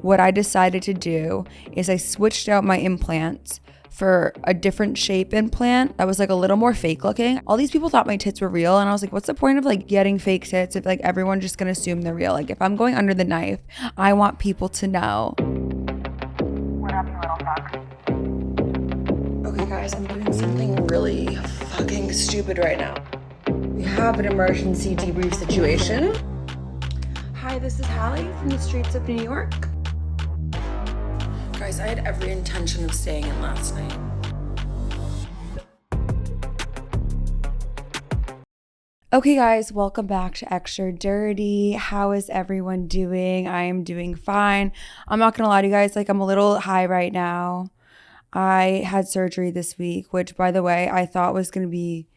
what I decided to do is I switched out my implants for a different shape implant that was like a little more fake looking. All these people thought my tits were real, and I was like, what's the point of like getting fake tits if like everyone's just gonna assume they're real? Like if I'm going under the knife, I want people to know. What up, you little fuck? Okay guys, I'm doing something really fucking stupid right now. We have an emergency debrief situation. Hi, this is Hallie from the streets of New York. Guys, I had every intention of staying in last night. Okay guys, welcome back to Extra Dirty. How is everyone doing? I am doing fine. I'm not gonna lie to you guys, like I'm a little high right now. I had surgery this week, which by the way, I thought was gonna be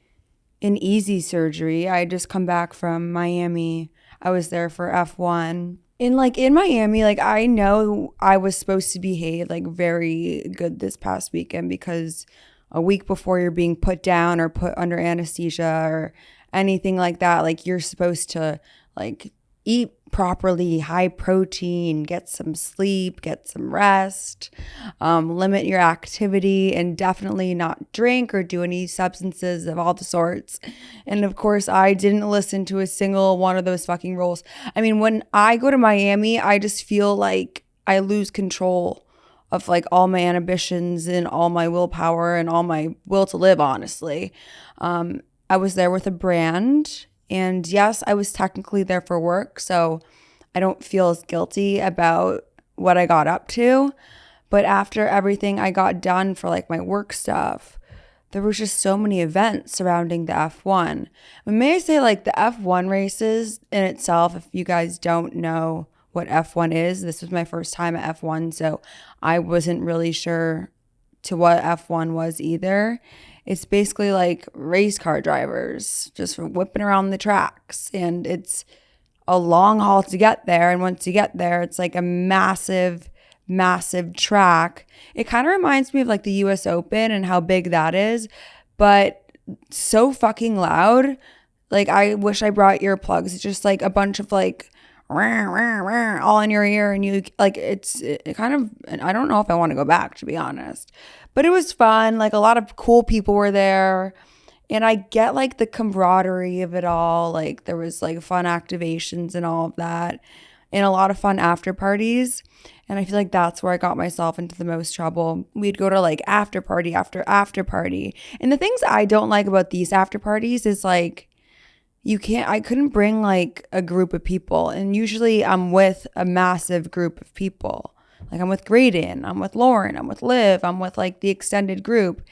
an easy surgery. I had just come back from Miami. I was there for F1. In Miami, like I know I was supposed to behave like very good this past weekend because a week before you're being put down or put under anesthesia or anything like that, like you're supposed to like eat properly, high protein, get some sleep, get some rest, limit your activity, and definitely not drink or do any substances of all the sorts. And of course, I didn't listen to a single one of those fucking rules. I mean, when I go to Miami, I just feel like I lose control of like all my inhibitions and all my willpower and all my will to live, honestly. I was there with a brand. And yes, I was technically there for work, so I don't feel as guilty about what I got up to. But after everything I got done for like my work stuff, there was just so many events surrounding the F1. And may I say like the F1 races in itself, if you guys don't know what F1 is, this was my first time at F1, so I wasn't really sure to what F1 was either. It's basically like race car drivers just whipping around the tracks, and it's a long haul to get there. And once you get there, it's like a massive, massive track. It kind of reminds me of like the US Open and how big that is, but so fucking loud. Like I wish I brought earplugs. It's just like a bunch of like all in your ear, and you like it kind of, and I don't know if I want to go back, to be honest, but it was fun. Like a lot of cool people were there, and I get like the camaraderie of it all. Like there was like fun activations and all of that, and a lot of fun after parties. And I feel like that's where I got myself into the most trouble. We'd go to like after party after after party, and the things I don't like about these after parties is like I couldn't bring like a group of people. And usually I'm with a massive group of people. Like I'm with Graydon, I'm with Lauren, I'm with Liv, I'm with like the extended group.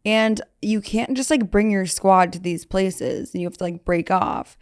And you can't just like bring your squad to these places, and you have to like break off.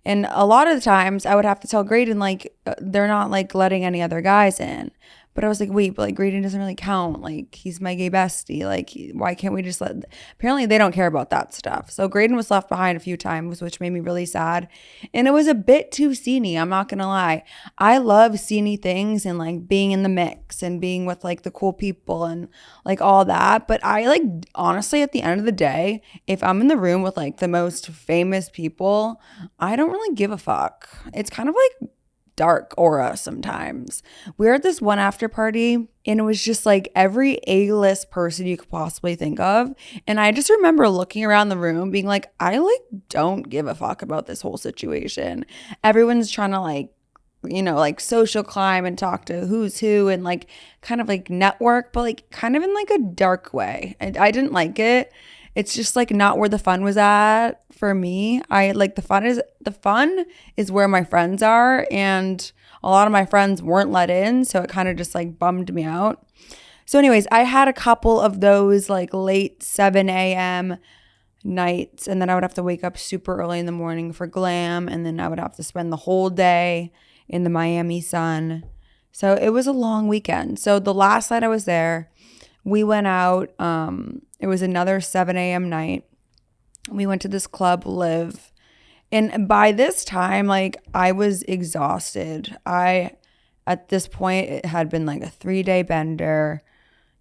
And a lot of the times I would have to tell Graydon like they're not like letting any other guys in. But I was like, wait, but like Graydon doesn't really count. Like he's my gay bestie. Like why can't we just let, apparently they don't care about that stuff. So Graydon was left behind a few times, which made me really sad. And it was a bit too sceney, I'm not gonna lie. I love sceney things and like being in the mix and being with like the cool people and like all that. But I like, honestly, at the end of the day, if I'm in the room with like the most famous people, I don't really give a fuck. It's kind of like dark aura sometimes. We were at this one after party, and it was just like every A-list person you could possibly think of. And I just remember looking around the room being like, I like don't give a fuck about this whole situation. Everyone's trying to like, you know, like social climb and talk to who's who and like kind of like network, but like kind of in like a dark way. I didn't like it. It's just like not where the fun was at for me. I like the fun is where my friends are, and a lot of my friends weren't let in, so it kind of just like bummed me out. So anyways, I had a couple of those like late 7 a.m. nights, and then I would have to wake up super early in the morning for glam, and then I would have to spend the whole day in the Miami sun. So it was a long weekend. So the last night I was there, we went out. It was another 7 a.m. night. We went to this club, Liv. And by this time, like, I was exhausted. At this point, it had been like a 3-day bender.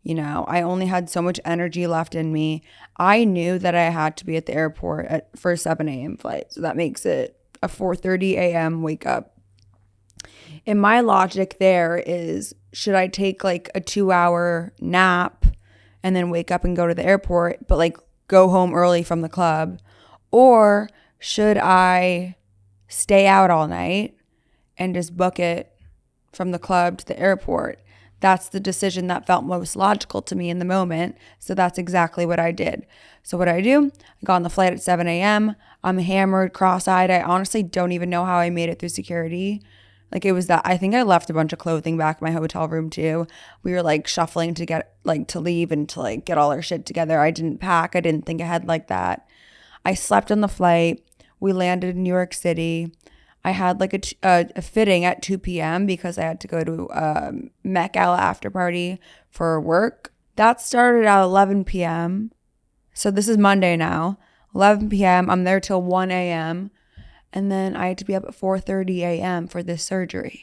You know, I only had so much energy left in me. I knew that I had to be at the airport for a 7 a.m. flight. So that makes it a 4:30 a.m. wake up. And my logic there is, should I take like a 2-hour nap and then wake up and go to the airport, but like go home early from the club? Or should I stay out all night and just book it from the club to the airport? That's the decision that felt most logical to me in the moment. So that's exactly what I did. So what I do, I got on the flight at 7 a.m. I'm hammered, cross-eyed. I honestly don't even know how I made it through security. Like it was that, I think I left a bunch of clothing back in my hotel room too. We were like shuffling to get like to leave and to like get all our shit together. I didn't pack. I didn't think ahead like that. I slept on the flight. We landed in New York City. I had like a fitting at 2 p.m. because I had to go to Met Gala after party for work. That started at 11 p.m. So this is Monday now. 11 p.m. I'm there till 1 a.m. And then I had to be up at 4:30 a.m. for this surgery.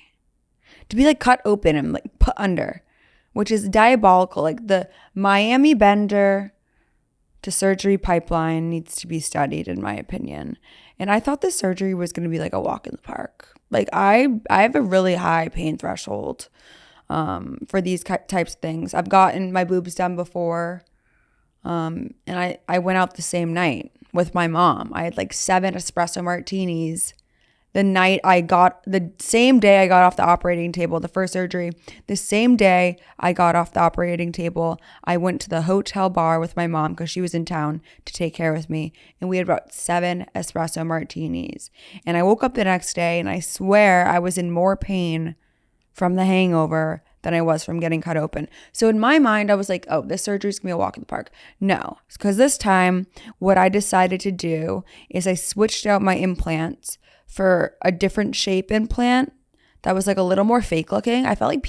To be like cut open and like put under, which is diabolical. Like the Miami Bender to surgery pipeline needs to be studied, in my opinion. And I thought this surgery was going to be like a walk in the park. Like I have a really high pain threshold for these types of things. I've gotten my boobs done before. And I went out the same night with my mom. I had like 7 espresso martinis the same day I got off the operating table, the first surgery. The same day I got off the operating table, I went to the hotel bar with my mom because she was in town to take care of me. And we had about 7 espresso martinis. And I woke up the next day and I swear I was in more pain from the hangover than I was from getting cut open. So in my mind, I was like, oh, this surgery's gonna be a walk in the park. No, because this time what I decided to do is I switched out my implants for a different shape implant that was like a little more fake looking. I felt like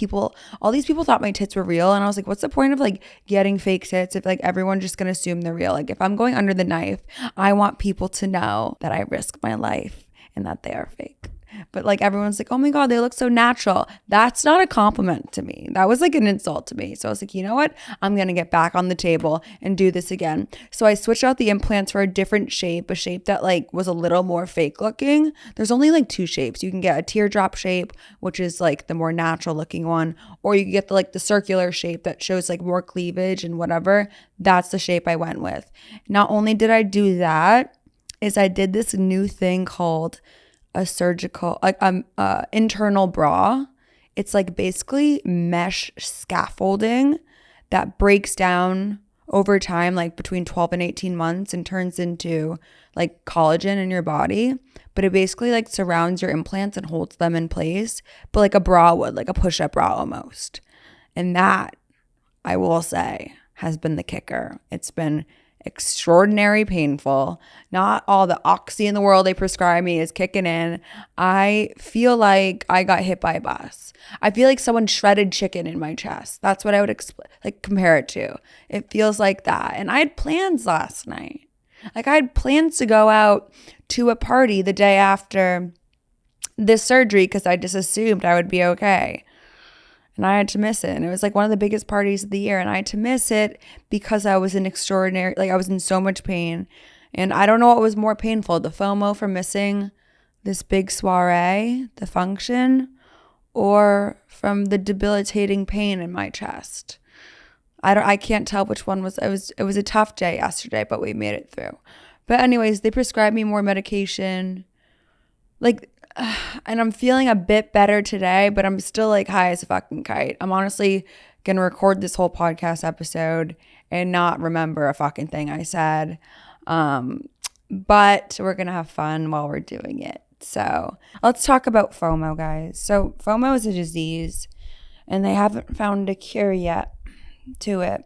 all these people thought my tits were real. And I was like, what's the point of like getting fake tits if like everyone's just gonna assume they're real? Like if I'm going under the knife, I want people to know that I risk my life and that they are fake. But like everyone's like, oh my God, they look so natural. That's not a compliment to me. That was like an insult to me. So I was like, you know what? I'm going to get back on the table and do this again. So I switched out the implants for a different shape, a shape that like was a little more fake looking. There's only like 2 shapes. You can get a teardrop shape, which is like the more natural looking one, or you can get the circular shape that shows like more cleavage and whatever. That's the shape I went with. Not only did I do that, is I did this new thing called a surgical, like internal bra. It's like basically mesh scaffolding that breaks down over time, like between 12 and 18 months and turns into like collagen in your body. But it basically like surrounds your implants and holds them in place, but like a bra would, like a push-up bra almost. And that, I will say, has been the kicker. It's been extraordinary painful. Not all the oxy in the world they prescribe me is kicking in. I feel like I got hit by a bus. I feel like someone shredded chicken in my chest. That's what I would compare it to. It feels like that. And I had plans last night. Like I had plans to go out to a party the day after this surgery because I just assumed I would be okay. And I had to miss it. And it was like one of the biggest parties of the year. And I had to miss it because I was in I was in so much pain. And I don't know what was more painful, the FOMO for missing this big soiree, the function, or from the debilitating pain in my chest. I can't tell which one was. It was a tough day yesterday, but we made it through. But anyways, they prescribed me more medication. And I'm feeling a bit better today, but I'm still like high as a fucking kite. I'm honestly going to record this whole podcast episode and not remember a fucking thing I said. But we're going to have fun while we're doing it. So let's talk about FOMO, guys. So FOMO is a disease and they haven't found a cure yet to it.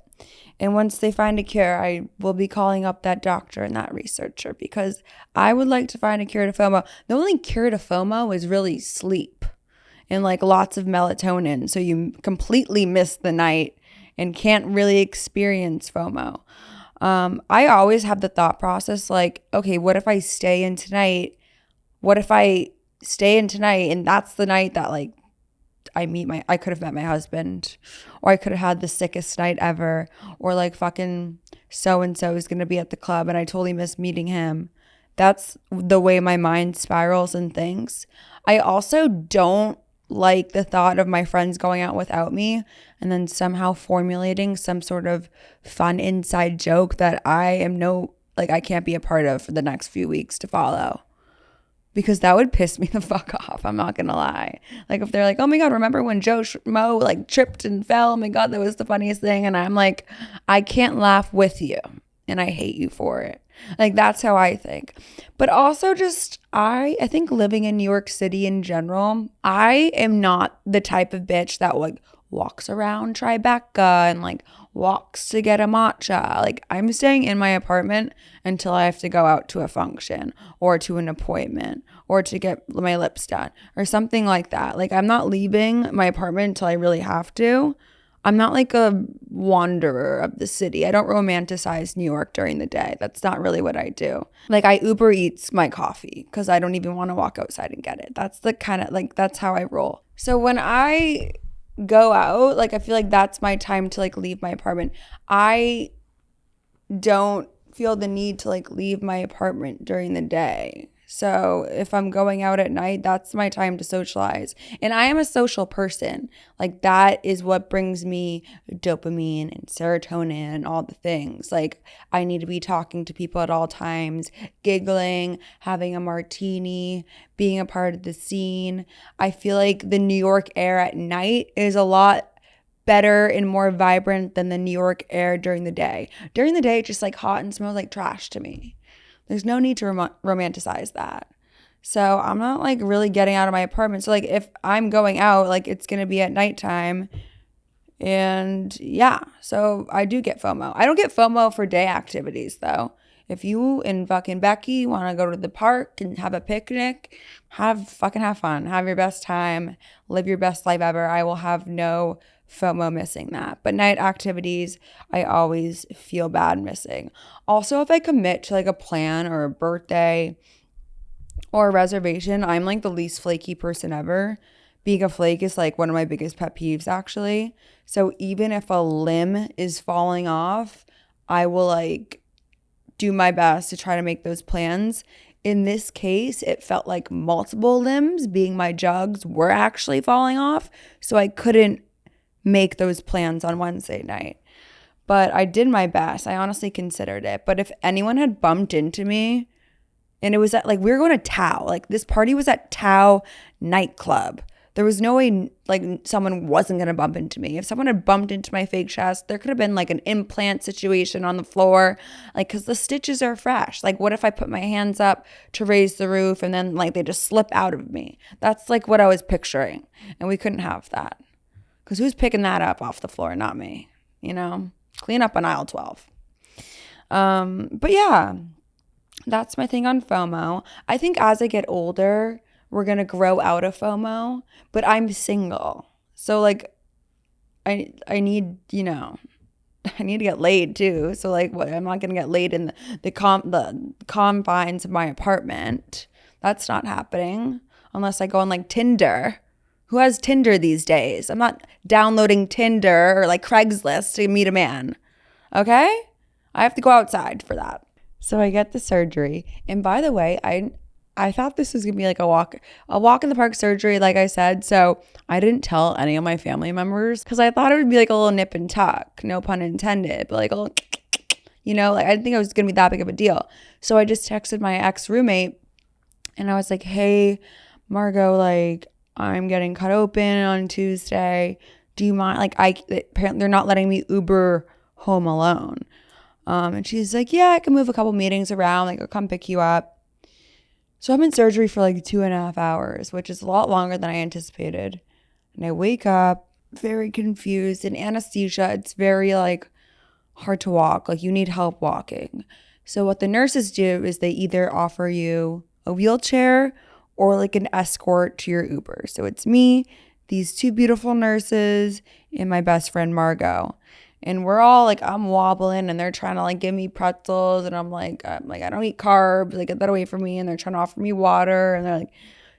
And once they find a cure, I will be calling up that doctor and that researcher because I would like to find a cure to FOMO. The only cure to FOMO is really sleep and like lots of melatonin. So you completely miss the night and can't really experience FOMO. I always have the thought process like, okay, what if I stay in tonight? What if I stay in tonight and that's the night that like I could have met my husband, or I could have had the sickest night ever, or like fucking so-and-so is going to be at the club and I totally miss meeting him. That's the way my mind spirals and thinks. I also don't like the thought of my friends going out without me and then somehow formulating some sort of fun inside joke that I can't be a part of for the next few weeks to follow. Because that would piss me the fuck off. I'm not gonna lie. Like if they're like, oh my God, remember when Mo like tripped and fell? Oh my God, that was the funniest thing. And I'm like, I can't laugh with you. And I hate you for it. Like that's how I think. But also just I think living in New York City in general, I am not the type of bitch that like walks around Tribeca and like walks to get a matcha. Like I'm staying in my apartment until I have to go out to a function or to an appointment or to get my lips done or something like that. Like I'm not leaving my apartment until I really have to. I'm not like a wanderer of the city. I don't romanticize New York during the day. That's not really what I do. Like I Uber Eats my coffee because I don't even want to walk outside and get it. That's the kind of like, that's how I roll. So when I go out, like I feel like that's my time to like leave my apartment. I don't feel the need to like leave my apartment during the day. So if I'm going out at night, that's my time to socialize. And I am a social person. Like that is what brings me dopamine and serotonin and all the things. Like I need to be talking to people at all times, giggling, having a martini, being a part of the scene. I feel like the New York air at night is a lot better and more vibrant than the New York air during the day. During the day, it's just like hot and smells like trash to me. There's no need to romanticize that. So I'm not like really getting out of my apartment. So like if I'm going out, like it's going to be at nighttime. And yeah, so I do get FOMO. I don't get FOMO for day activities though. If you and fucking Becky want to go to the park and have a picnic, have fun. Have your best time. Live your best life ever. I will have no FOMO missing that. But night activities, I always feel bad missing. Also, if I commit to like a plan or a birthday or a reservation, I'm like the least flaky person ever. Being a flake is like one of my biggest pet peeves actually. So even if a limb is falling off, I will like do my best to try to make those plans. In this case, it felt like multiple limbs, being my jugs, were actually falling off. So I couldn't make those plans on Wednesday night. But I did my best. I honestly considered it. But if anyone had bumped into me, and it was at like, we were going to Tao. Like this party was at Tao nightclub. There was no way like someone wasn't going to bump into me. If someone had bumped into my fake chest, there could have been like an implant situation on the floor. Like, because the stitches are fresh. Like, what if I put my hands up to raise the roof and then like they just slip out of me? That's like what I was picturing. And we couldn't have that. Because who's picking that up off the floor? Not me. You know? Clean up on aisle 12. But yeah, that's my thing on FOMO. I think as I get older, we're going to grow out of FOMO. But I'm single. So like, I need, you know, I need to get laid too. So like, what? I'm not going to get laid in the confines of my apartment. That's not happening. Unless I go on like Tinder. Who has Tinder these days? I'm not downloading Tinder or like Craigslist to meet a man. Okay? I have to go outside for that. So I get the surgery. And by the way, I thought this was going to be like a walk in the park surgery, like I said. So I didn't tell any of my family members because I thought it would be like a little nip and tuck, no pun intended, but like a little, you know, like I didn't think it was going to be that big of a deal. So I just texted my ex-roommate and I was like, hey, Margot, like, I'm getting cut open on Tuesday. Do you mind? Like, apparently they're not letting me Uber home alone. And she's like, yeah, I can move a couple meetings around. Like, I'll come pick you up. So I'm in surgery for like 2.5 hours, which is a lot longer than I anticipated. And I wake up very confused. In anesthesia, it's very like hard to walk. Like, you need help walking. So what the nurses do is they either offer you a wheelchair or like an escort to your Uber. So it's me, these two beautiful nurses, and my best friend Margot. And we're all like, I'm wobbling and they're trying to like give me pretzels. And I'm like, I don't eat carbs. Like, get that away from me. And they're trying to offer me water. And they're like,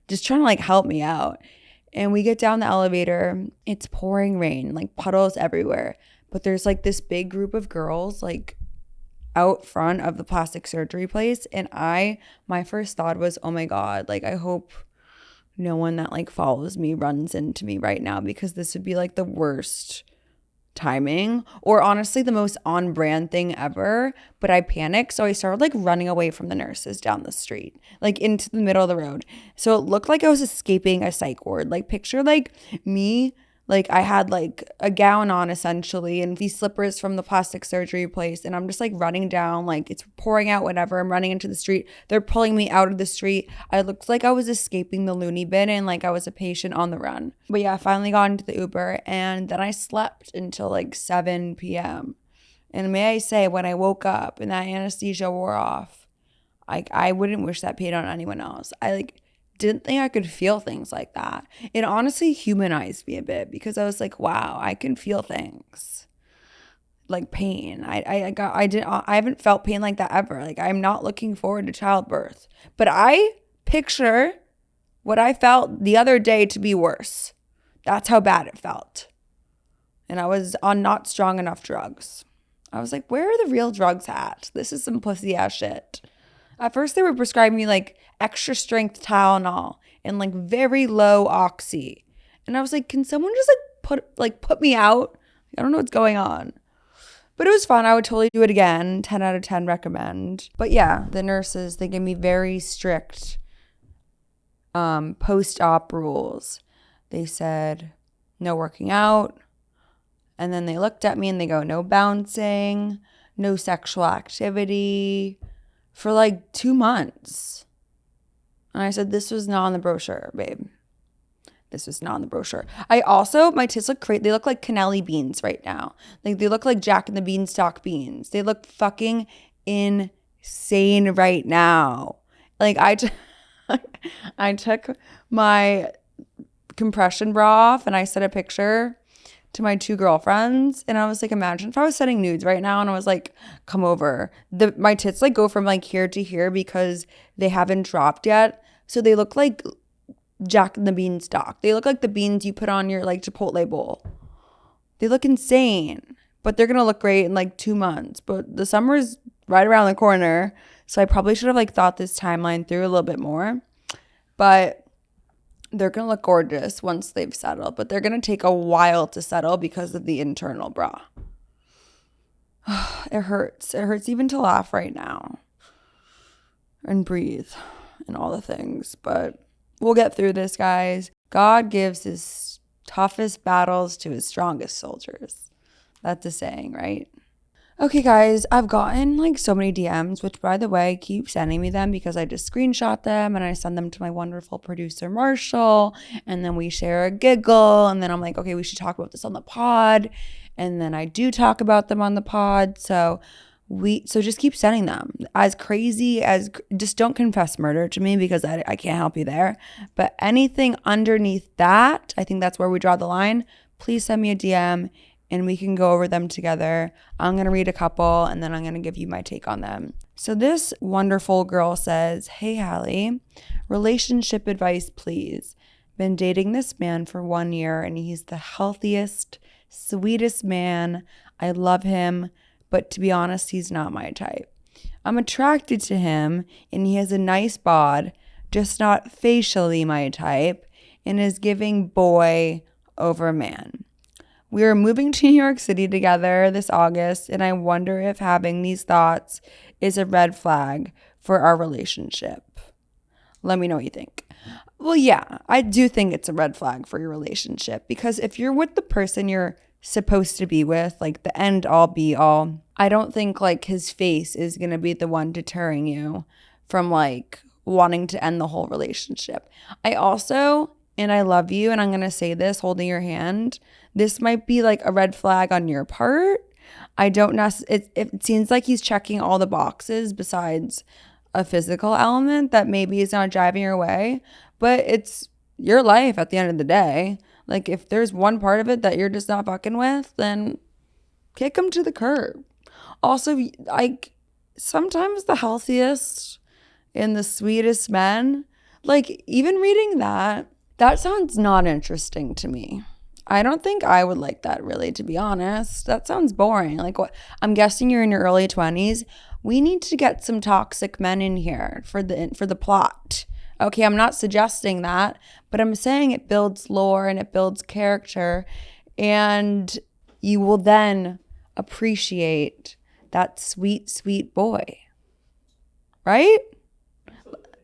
just trying to like help me out. And we get down the elevator. It's pouring rain, like puddles everywhere. But there's like this big group of girls like out front of the plastic surgery place. And my first thought was, oh my God, like I hope no one that like follows me runs into me right now, because this would be like the worst timing, or honestly the most on brand thing ever. But I panicked, so I started like running away from the nurses down the street, like into the middle of the road. So it looked like I was escaping a psych ward. Like picture like me, like I had like a gown on essentially and these slippers from the plastic surgery place, and I'm just like running down, like it's pouring out, whatever. I'm running into the street. They're pulling me out of the street. I looked like I was escaping the loony bin and like I was a patient on the run. But yeah, I finally got into the Uber, and then I slept until like 7 p.m. And may I say, when I woke up and that anesthesia wore off, I wouldn't wish that pain on anyone else. I like didn't think I could feel things like that. It honestly humanized me a bit, because I was like, wow, I can feel things like pain. I haven't felt pain like that ever. Like, I'm not looking forward to childbirth, but I picture what I felt the other day to be worse. That's how bad it felt. And I was on not strong enough drugs. I was like, where are the real drugs at? This is some pussy ass shit. At first, they were prescribing me like extra strength Tylenol and like very low oxy. And I was like, can someone just put me out? I don't know what's going on. But it was fun. I would totally do it again. 10 out of 10 recommend. But yeah, the nurses, they gave me very strict post-op rules. They said no working out. And then they looked at me and they go, no bouncing, no sexual activity, for like 2 months. And I said, this was not on the brochure, babe. This was not on the brochure. My tits look great. They look like cannelli beans right now. Like, they look like Jack and the Beanstalk beans. They look fucking insane right now. Like, I took my compression bra off and I sent a picture to my 2 girlfriends, and I was like, imagine if I was sending nudes right now and I was like, come over. My tits like go from like here to here because they haven't dropped yet. So they look like Jack and the Beanstalk. They look like the beans you put on your like Chipotle bowl. They look insane, but they're gonna look great in like 2 months. But the summer is right around the corner, so I probably should have like thought this timeline through a little bit more. But they're going to look gorgeous once they've settled, but they're going to take a while to settle because of the internal bra. It hurts. It hurts even to laugh right now and breathe and all the things, but we'll get through this, guys. God gives his toughest battles to his strongest soldiers. That's a saying, right? Okay, guys, I've gotten like so many DMs, which, by the way, keep sending me them, because I just screenshot them and I send them to my wonderful producer, Marshall, and then we share a giggle, and then I'm like, okay, we should talk about this on the pod, and then I do talk about them on the pod, so just keep sending them. As crazy as, just don't confess murder to me, because I can't help you there, but anything underneath that, I think that's where we draw the line. Please send me a DM, and we can go over them together. I'm going to read a couple, and then I'm going to give you my take on them. So this wonderful girl says, hey, Hallie, relationship advice, please. Been dating this man for 1 year, and he's the healthiest, sweetest man. I love him, but to be honest, he's not my type. I'm attracted to him, and he has a nice bod, just not facially my type, and is giving boy over man. We are moving to New York City together this August, and I wonder if having these thoughts is a red flag for our relationship. Let me know what you think. Well, yeah, I do think it's a red flag for your relationship, because if you're with the person you're supposed to be with, like the end all be all, I don't think like his face is going to be the one deterring you from like wanting to end the whole relationship. I also, and I love you, and I'm going to say this holding your hand, this might be like a red flag on your part. I don't know. It seems like he's checking all the boxes besides a physical element that maybe is not driving your way, but it's your life at the end of the day. Like, if there's one part of it that you're just not fucking with, then kick him to the curb. Also, like, sometimes the healthiest and the sweetest men, like, even reading that sounds not interesting to me. I don't think I would like that, really, to be honest. That sounds boring. Like, what? I'm guessing you're in your early 20s. We need to get some toxic men in here for the plot. Okay, I'm not suggesting that, but I'm saying it builds lore and it builds character, and you will then appreciate that sweet, sweet boy. Right?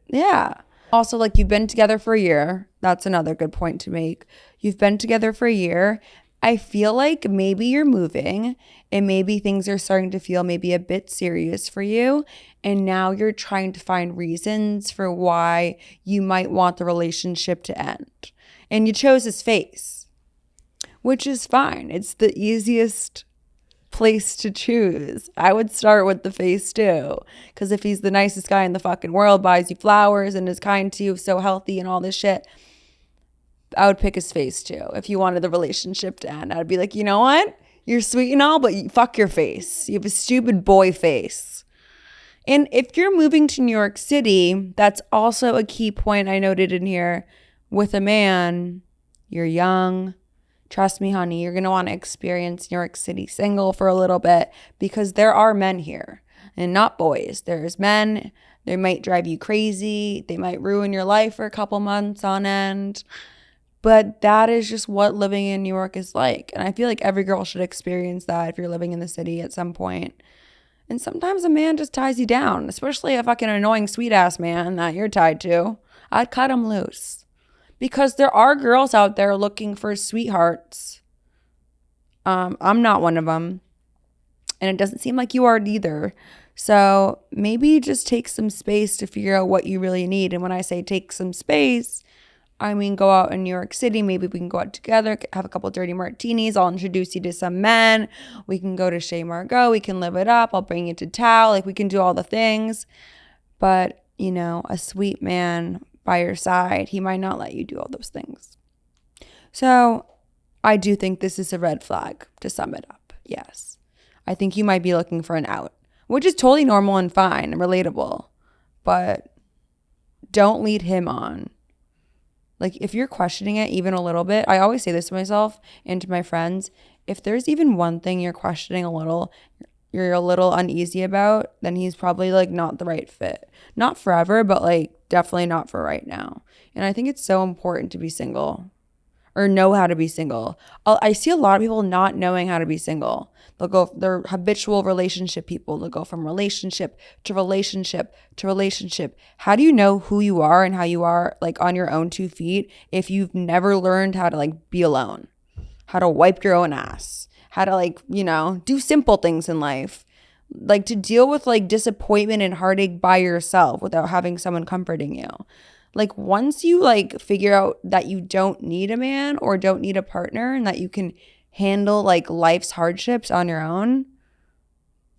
Yeah. Also, like, you've been together for a year. That's another good point to make. You've been together for a year. I feel like maybe you're moving and maybe things are starting to feel maybe a bit serious for you. And now you're trying to find reasons for why you might want the relationship to end. And you chose his face, which is fine. It's the easiest place to choose. I would start with the face too, because if he's the nicest guy in the fucking world, buys you flowers and is kind to you, so healthy and all this shit, I would pick his face too. If you wanted the relationship to end, I'd be like, you know what, you're sweet and all, but fuck your face. You have a stupid boy face. And if you're moving to New York City, that's also a key point I noted in here. With a man, you're young. Trust me, honey, you're going to want to experience New York City single for a little bit, because there are men here and not boys. There's men. They might drive you crazy. They might ruin your life for a couple months on end. But that is just what living in New York is like. And I feel like every girl should experience that if you're living in the city at some point. And sometimes a man just ties you down, especially a fucking annoying sweet ass man that you're tied to. I'd cut him loose. Because there are girls out there looking for sweethearts. I'm not one of them. And it doesn't seem like you are either. So maybe just take some space to figure out what you really need. And when I say take some space, I mean go out in New York City. Maybe we can go out together, have a couple dirty martinis. I'll introduce you to some men. We can go to Chez Margot. We can live it up. I'll bring you to Tao. Like, we can do all the things. But, you know, a sweet man by your side, he might not let you do all those things. So I do think this is a red flag, to sum it up. Yes. I think you might be looking for an out, which is totally normal and fine and relatable. But don't lead him on. Like, if you're questioning it even a little bit, I always say this to myself and to my friends, if there's even one thing you're questioning a little, you're a little uneasy about, then he's probably like not the right fit. Not forever, but like definitely not for right now. And I think it's so important to be single or know how to be single. I see a lot of people not knowing how to be single. They're habitual relationship people. They'll go from relationship to relationship to relationship. How do you know who you are and how you are like on your own 2 feet if you've never learned how to like be alone, how to wipe your own ass, how to like, you know, do simple things in life, like to deal with like disappointment and heartache by yourself without having someone comforting you. Like, once you like figure out that you don't need a man or don't need a partner and that you can handle like life's hardships on your own,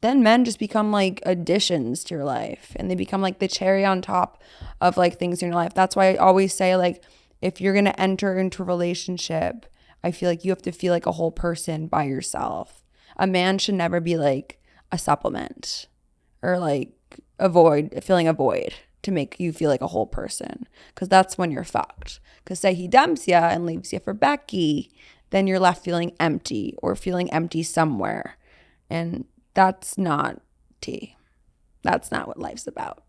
then men just become like additions to your life, and they become like the cherry on top of like things in your life. That's why I always say, like, if you're going to enter into a relationship, I feel like you have to feel like a whole person by yourself. A man should never be like a supplement or like filling a void to make you feel like a whole person, because that's when you're fucked. Because say he dumps you and leaves you for Becky, then you're left feeling empty or feeling empty somewhere. And that's not tea. That's not what life's about.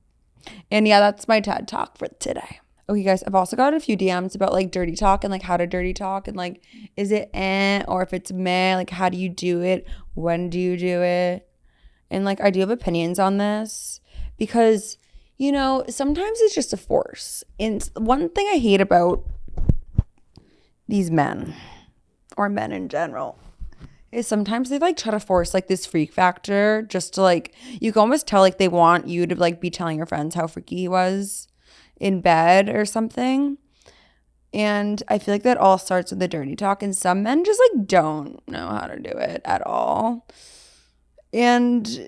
And yeah, that's my TED Talk for today. Okay, guys, I've also got a few DMs about like dirty talk and like how to dirty talk and like, is it or if it's meh, like how do you do it? When do you do it? And like, I do have opinions on this because, you know, sometimes it's just a force. And one thing I hate about these men or men in general is sometimes they like try to force like this freak factor just to like, you can almost tell like they want you to like be telling your friends how freaky he was in bed or something. And I feel like that all starts with the dirty talk, and some men just like don't know how to do it at all. And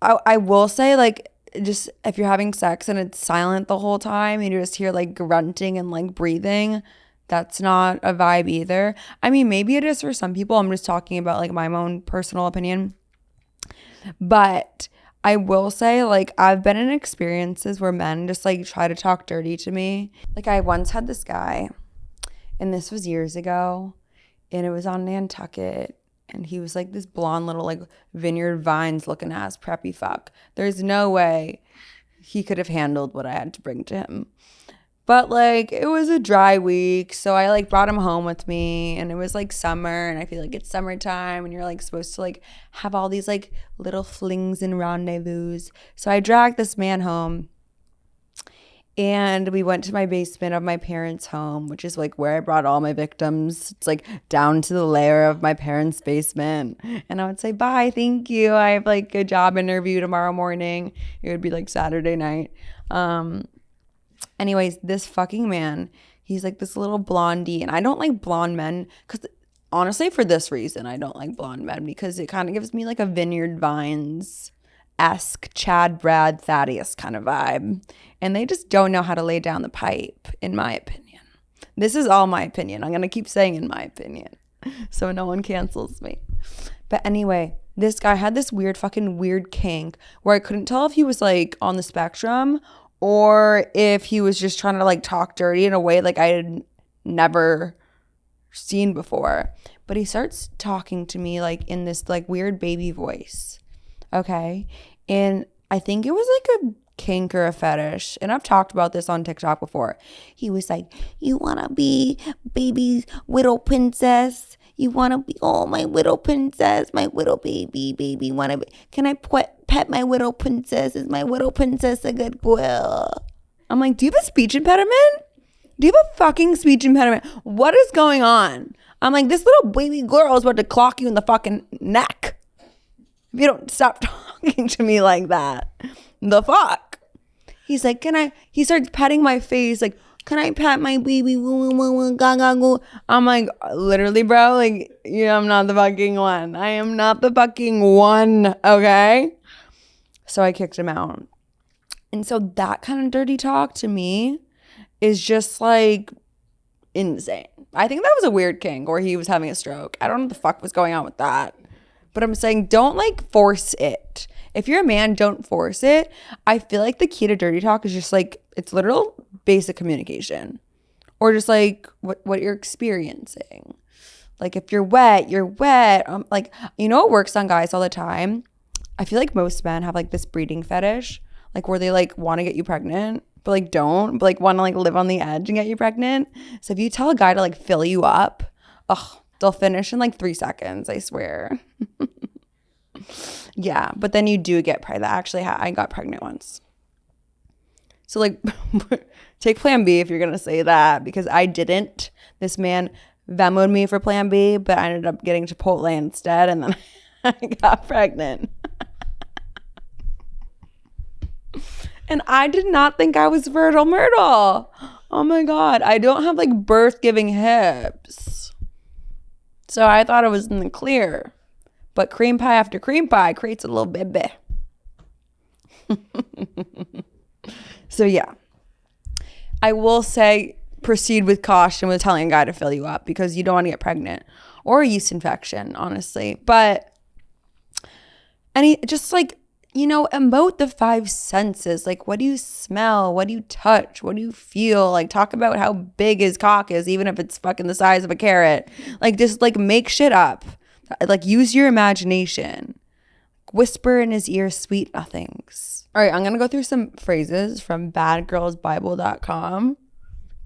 I will say, like, just if you're having sex and it's silent the whole time and you just hear like grunting and like breathing, that's not a vibe either. I mean, maybe it is for some people. I'm just talking about like my own personal opinion. But I will say, like, I've been in experiences where men just like try to talk dirty to me. Like, I once had this guy, and this was years ago, and it was on Nantucket, and he was like this blonde little like Vineyard Vines looking ass preppy fuck. There's no way he could have handled what I had to bring to him. But like it was a dry week, so I like brought him home with me, and it was like summer, and I feel like it's summertime and you're like supposed to like have all these like little flings and rendezvous. So I dragged this man home, and we went to my basement of my parents' home, which is like where I brought all my victims. It's like down to the layer of my parents' basement. And I would say, bye, thank you. I have like a job interview tomorrow morning. It would be like Saturday night. Anyways, this fucking man, he's like this little blondie, and I don't like blonde men because honestly, for this reason, I don't like blonde men because it kind of gives me like a Vineyard Vines-esque Chad, Brad, Thaddeus kind of vibe, and they just don't know how to lay down the pipe, in my opinion. This is all my opinion. I'm gonna keep saying in my opinion, so no one cancels me. But anyway, this guy had this weird kink where I couldn't tell if he was like on the spectrum or if he was just trying to like talk dirty in a way like I had never seen before. But he starts talking to me like in this like weird baby voice. Okay. And I think it was like a kink or a fetish. And I've talked about this on TikTok before. He was like, you want to be baby's widow princess? You want to be, oh, my widow princess, my widow baby, want to be, can I pet my widow princess? Is my widow princess a good girl? I'm like, do you have a speech impediment? Do you have a fucking speech impediment? What is going on? I'm like, this little baby girl is about to clock you in the fucking neck if you don't stop talking to me like that. The fuck? He's like, he starts petting my face like, can I pat my baby? I'm like, literally, bro, like, I'm not the fucking one. I am not the fucking one, okay? So I kicked him out. And so that kind of dirty talk to me is just like insane. I think that was a weird kink, or he was having a stroke. I don't know what the fuck was going on with that. But I'm saying don't like force it. If you're a man, don't force it. I feel like the key to dirty talk is just like, it's literal basic communication, or just like what you're experiencing. Like if you're wet, you're wet. Like, what works on guys all the time? I feel like most men have like this breeding fetish, like where they like want to get you pregnant, but like don't, but like want to like live on the edge and get you pregnant. So if you tell a guy to like fill you up, they'll finish in like 3 seconds, I swear. Yeah, but then you do get pregnant. Actually, I got pregnant once. So like take plan B if you're going to say that, because I didn't. This man Venmoed me for plan B, but I ended up getting Chipotle instead, and then I got pregnant. And I did not think I was fertile myrtle. Oh my God. I don't have like birth giving hips. So I thought I was in the clear. But cream pie after cream pie creates a little baby. So yeah. I will say proceed with caution with telling a guy to fill you up, because you don't want to get pregnant or a yeast infection, honestly. But just like, emote the 5 senses. Like, what do you smell? What do you touch? What do you feel? Like, talk about how big his cock is, even if it's fucking the size of a carrot. Like, just like make shit up. Like, use your imagination. Whisper in his ear sweet nothings. All right, I'm gonna go through some phrases from badgirlsbible.com.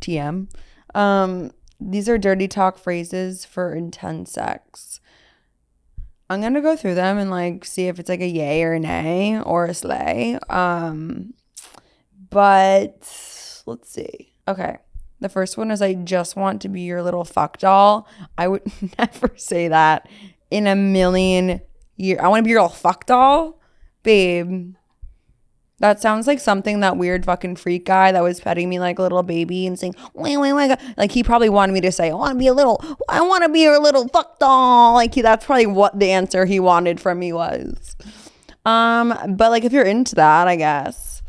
TM. These are dirty talk phrases for intense sex. I'm going to go through them and like see if it's like a yay or a nay or a slay. But let's see. Okay. The first one is, I just want to be your little fuck doll. I would never say that in a million years. I want to be your little fuck doll? Babe. That sounds like something that weird fucking freak guy that was petting me like a little baby and saying, wait, like he probably wanted me to say, I want to be your little fuck doll. Like that's probably what the answer he wanted from me was. But like if you're into that, I guess.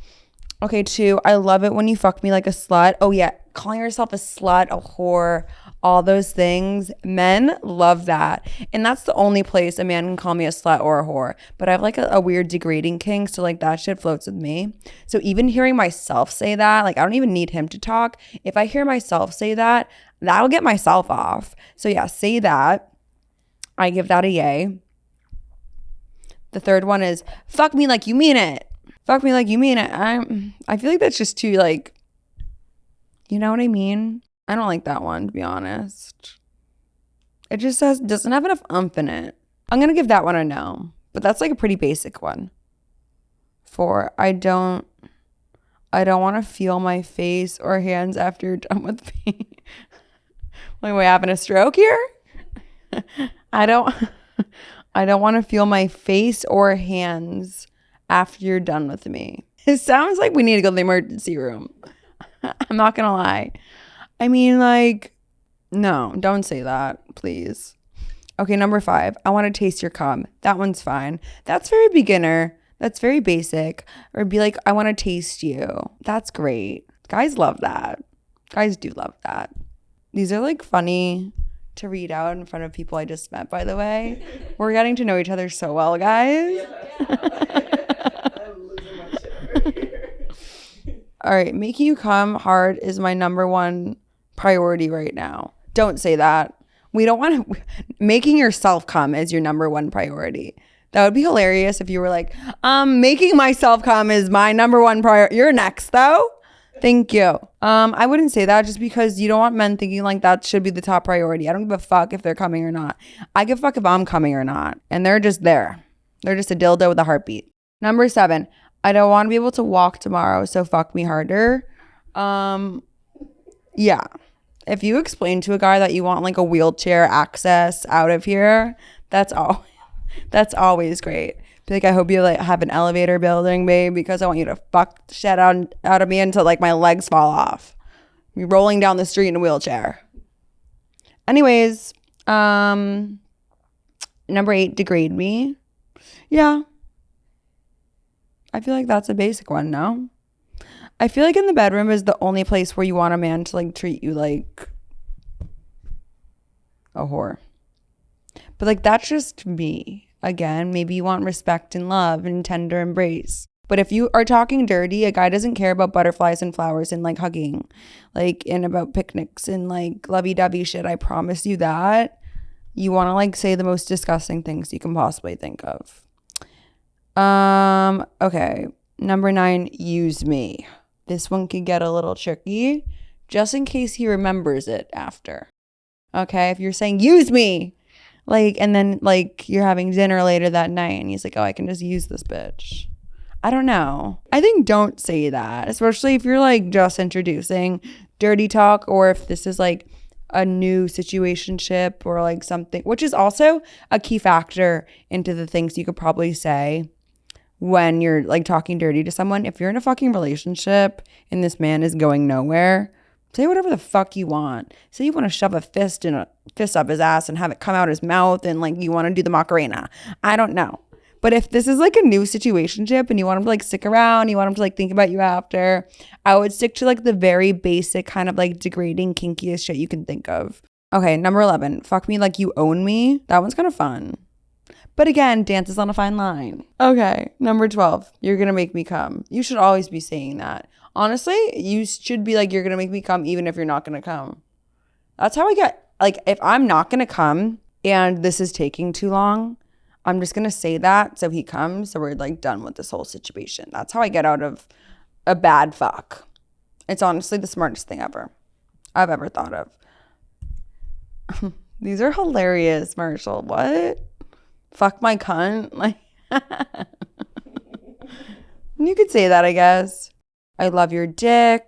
Okay, 2, I love it when you fuck me like a slut. Oh yeah, calling yourself a slut, a whore, all those things. Men love that. And that's the only place a man can call me a slut or a whore. But I have like a weird degrading kink, so like that shit floats with me. So even hearing myself say that, like I don't even need him to talk. If I hear myself say that, that'll get myself off. So yeah, say that. I give that a yay. The third one is, fuck me like you mean it. Fuck me like you mean it. I feel like that's just too like, You know what I mean? I don't like that one, to be honest. It just says, doesn't have enough umph in it. I'm going to give that one a no. But that's like a pretty basic one. 4, I don't want to feel my face or hands after you're done with me. Wait, having a stroke here? I don't want to feel my face or hands after you're done with me. It sounds like we need to go to the emergency room. I'm not going to lie. I mean, like, no, don't say that, please. Okay, number 5, I want to taste your cum. That one's fine. That's very beginner. That's very basic. Or be like, I want to taste you. That's great. Guys love that. Guys do love that. These are like funny to read out in front of people I just met, by the way. We're getting to know each other so well, guys. I'm losing my shit right here. All right, making you come hard is my number 1 priority right now. Don't say that. We don't want to. Making yourself come is your number 1 priority. That would be hilarious if you were like, making myself come is my number 1 priority. You're next, though. Thank you. I wouldn't say that just because you don't want men thinking like that should be the top priority. I don't give a fuck if they're coming or not. I give a fuck if I'm coming or not. And they're just there. They're just a dildo with a heartbeat. Number 7, I don't want to be able to walk tomorrow, so fuck me harder. Yeah. If you explain to a guy that you want like a wheelchair access out of here, that's always great. Be like, I hope you like have an elevator building, babe, because I want you to fuck the shit out of me until like my legs fall off. Be rolling down the street in a wheelchair. Anyways, number 8, degrade me. Yeah. I feel like that's a basic one, no? I feel like in the bedroom is the only place where you want a man to like treat you like a whore. But like that's just me. Again, maybe you want respect and love and tender embrace. But if you are talking dirty, a guy doesn't care about butterflies and flowers and like hugging, like and about picnics and like lovey-dovey shit. I promise you that. You want to like say the most disgusting things you can possibly think of. Okay. Number 9, use me. This one could get a little tricky just in case he remembers it after. Okay. If you're saying use me, like, and then like you're having dinner later that night and he's like, oh, I can just use this bitch. I don't know. I think don't say that, especially if you're like just introducing dirty talk or if this is like a new situationship or like something, which is also a key factor into the things you could probably say when you're like talking dirty to someone. If you're in a fucking relationship and this man is going nowhere, say whatever the fuck you want. Say you want to shove a fist up his ass and have it come out his mouth and like you want to do the Macarena. I don't know. But if this is like a new situationship and you want him to like stick around, you want him to like think about you after, I would stick to like the very basic kind of like degrading, kinkiest shit you can think of. Okay, number 11, fuck me like you own me. That one's kind of fun. But again, dances on a fine line. Okay, number 12, you're going to make me come. You should always be saying that. Honestly, you should be like, you're going to make me come even if you're not going to come. That's how I get, like, if I'm not going to come and this is taking too long, I'm just going to say that so he comes so we're like done with this whole situation. That's how I get out of a bad fuck. It's honestly the smartest thing I've ever thought of. These are hilarious, Marshall. What? Fuck my cunt? Like, you could say that, I guess. I love your dick.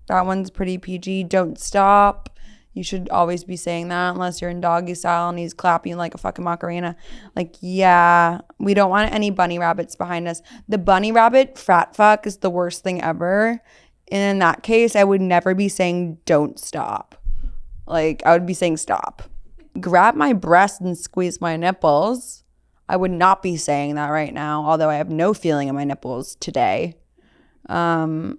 That one's pretty PG. Don't stop. You should always be saying that unless you're in doggy style and he's clapping like a fucking Macarena. Like, yeah, we don't want any bunny rabbits behind us. The bunny rabbit frat fuck is the worst thing ever. And in that case, I would never be saying don't stop. Like, I would be saying stop. Grab my breast and squeeze my nipples. I would not be saying that right now, although I have no feeling in my nipples today. That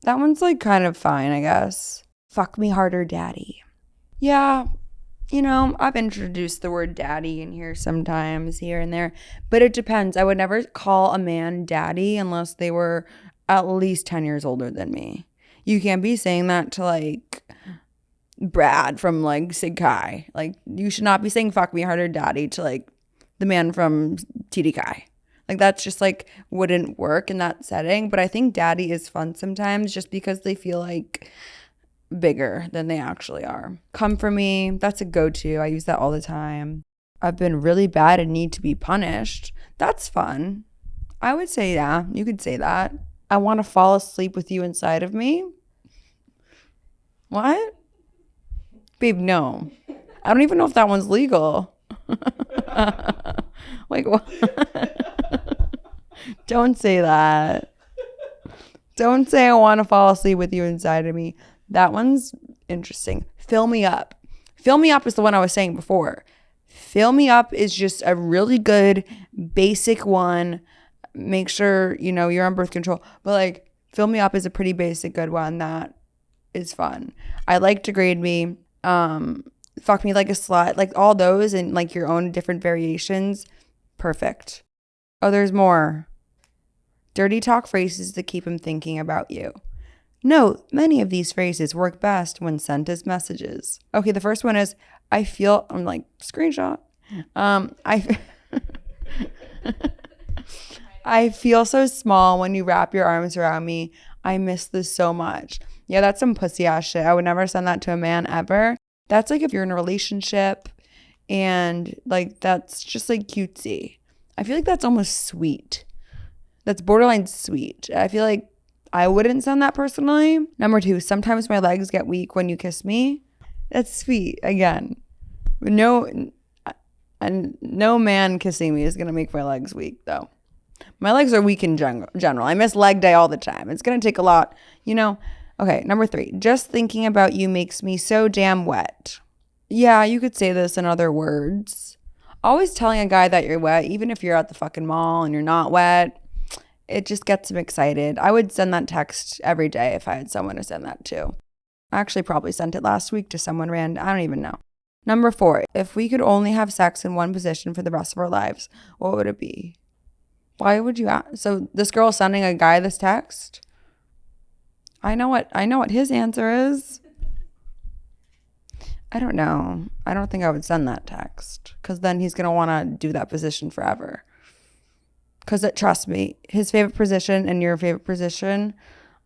one's like kind of fine, I guess. Fuck me harder, daddy. Yeah, you know, I've introduced the word daddy in here sometimes, here and there, but it depends. I would never call a man daddy unless they were at least 10 years older than me. You can't be saying that to like Brad from like Sig Kai. Like, you should not be saying fuck me harder, daddy to like the man from TD Kai. Like that's just like wouldn't work in that setting. But I think daddy is fun sometimes just because they feel like bigger than they actually are. Come for me, that's a go-to. I use that all the time. I've been really bad and need to be punished. That's fun. I would say, yeah, you could say that. I want to fall asleep with you inside of me. What? Babe, no. I don't even know if that one's legal. Like, what? Don't say that. Don't say I want to fall asleep with you inside of me. That one's interesting. Fill me up. Fill me up is the one I was saying before. Fill me up is just a really good basic one. Make sure, you know, you're on birth control. But like, fill me up is a pretty basic good one that is fun. I like degrade me. Fuck me like a slut. Like all those and like your own different variations. Perfect. Oh, there's more. Dirty talk phrases to keep him thinking about you. Note, many of these phrases work best when sent as messages. Okay, the first one is, I'm like, screenshot. I feel so small when you wrap your arms around me. I miss this so much. Yeah, that's some pussy ass shit. I would never send that to a man ever. That's like if you're in a relationship and like that's just like cutesy. I feel like that's almost sweet. That's borderline sweet. I feel like I wouldn't send that personally. Number 2, sometimes my legs get weak when you kiss me. That's sweet. Again, no man kissing me is going to make my legs weak though. My legs are weak in general. I miss leg day all the time. It's going to take a lot, you know. Okay, number 3, just thinking about you makes me so damn wet. Yeah, you could say this in other words. Always telling a guy that you're wet, even if you're at the fucking mall and you're not wet, it just gets him excited. I would send that text every day if I had someone to send that to. I actually probably sent it last week to someone random. I don't even know. Number 4, if we could only have sex in one position for the rest of our lives, what would it be? Why would you ask? So this girl sending a guy this text? I know what his answer is. I don't know. I don't think I would send that text because then he's going to want to do that position forever. Because trust me, his favorite position and your favorite position,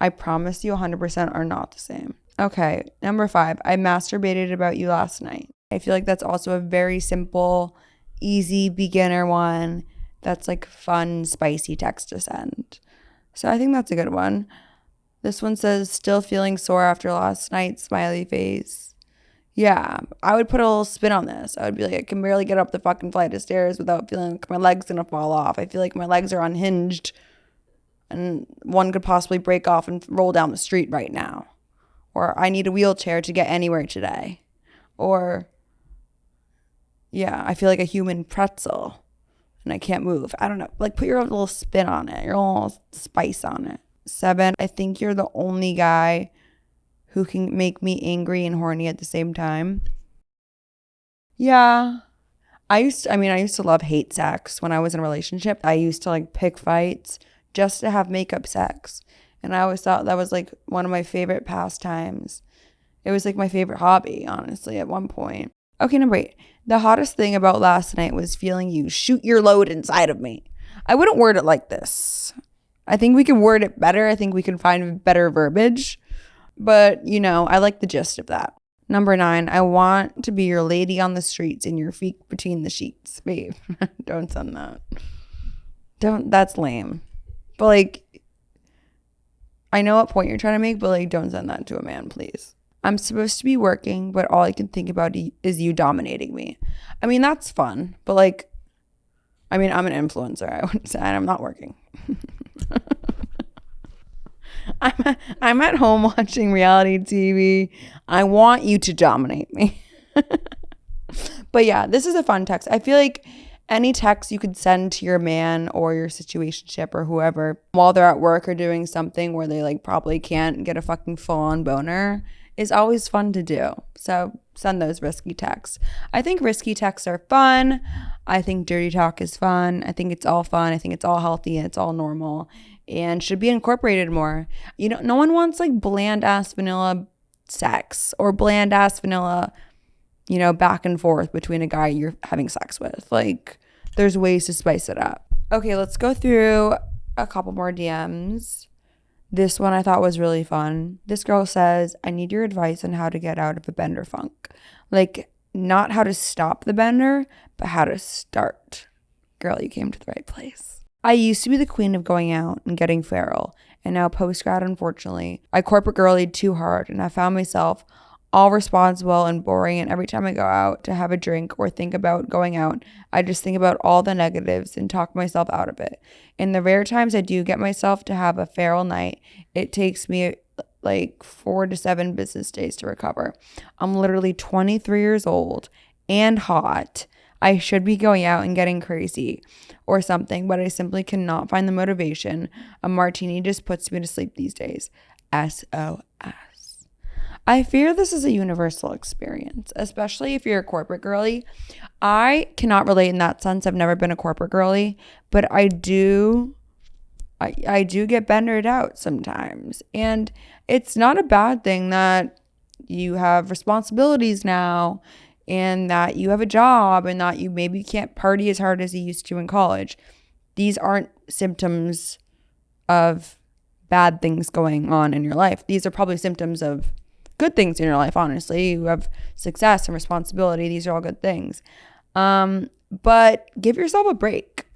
I promise you 100% are not the same. Okay, number 5, I masturbated about you last night. I feel like that's also a very simple, easy beginner one. That's like fun, spicy text to send. So I think that's a good one. This one says, still feeling sore after last night, smiley face. Yeah, I would put a little spin on this. I would be like, I can barely get up the fucking flight of stairs without feeling like my leg's gonna fall off. I feel like my legs are unhinged and one could possibly break off and roll down the street right now. Or I need a wheelchair to get anywhere today. Or, yeah, I feel like a human pretzel and I can't move. I don't know. Like, put your little spin on it, your little spice on it. 7, I think you're the only guy who can make me angry and horny at the same time. Yeah. I used to love hate sex when I was in a relationship. I used to like pick fights just to have makeup sex. And I always thought that was like one of my favorite pastimes. It was like my favorite hobby, honestly, at one point. Okay, number 8. The hottest thing about last night was feeling you shoot your load inside of me. I wouldn't word it like this. I think we can word it better. I think we can find better verbiage. But, you know, I like the gist of that. Number 9, I want to be your lady on the streets and your feet between the sheets. Babe, don't send that. That's lame. But, like, I know what point you're trying to make, but, like, don't send that to a man, please. I'm supposed to be working, but all I can think about is you dominating me. I mean, that's fun. But, like, I'm an influencer. I wouldn't say I'm not working. I'm at home watching reality TV. I want you to dominate me. But yeah, this is a fun text. I feel like any text you could send to your man or your situationship or whoever while they're at work or doing something where they like probably can't get a fucking full-on boner is always fun to do. So send those risky texts. I think risky texts are fun. I think dirty talk is fun. I think it's all fun. I think it's all healthy and it's all normal and should be incorporated more. You know, no one wants like bland ass vanilla sex or bland ass vanilla, you know, back and forth between a guy you're having sex with. Like, there's ways to spice it up. Okay, let's go through a couple more DMs. This one I thought was really fun. This girl says, I need your advice on how to get out of a bender funk. Like, not how to stop the bender, but how to start. Girl, you came to the right place. I used to be the queen of going out and getting feral, and now post-grad, unfortunately, I corporate girlied too hard, and I found myself all responsible and boring, and every time I go out to have a drink or think about going out, I just think about all the negatives and talk myself out of it. In the rare times I do get myself to have a feral night, it takes me like 4 to 7 business days to recover. I'm literally 23 years old and hot. I should be going out and getting crazy or something, but I simply cannot find the motivation. A martini just puts me to sleep these days. SOS. I fear this is a universal experience, especially if you're a corporate girly. I cannot relate in that sense. I've never been a corporate girly, but I do get bendered out sometimes. And it's not a bad thing that you have responsibilities now and that you have a job and that you maybe can't party as hard as you used to in college. These aren't symptoms of bad things going on in your life. These are probably symptoms of good things in your life, honestly. You have success and responsibility. These are all good things. But give yourself a break.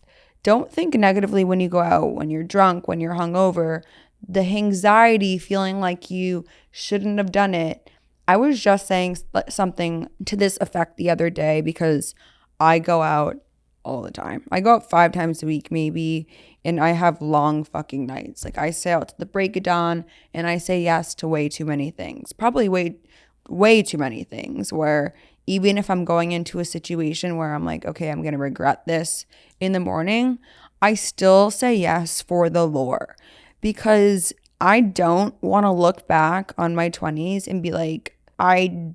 Don't think negatively when you go out, when you're drunk, when you're hungover. The anxiety, feeling like you shouldn't have done it. I was just saying something to this effect the other day because I go out all the time. I go out 5 times a week maybe, and I have long fucking nights. Like I stay out to the break of dawn and I say yes to way too many things. Probably way too many things where even if I'm going into a situation where I'm like, okay, I'm going to regret this in the morning, I still say yes for the lore because I don't want to look back on my 20s and be like, I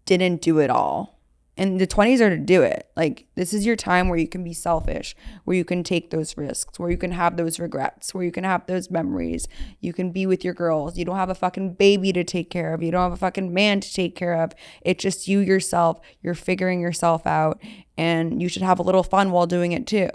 didn't do it all. And the 20s are to do it. Like, this is your time where you can be selfish, where you can take those risks, where you can have those regrets, where you can have those memories. You can be with your girls. You don't have a fucking baby to take care of. You don't have a fucking man to take care of. It's just you yourself. You're figuring yourself out, and you should have a little fun while doing it too.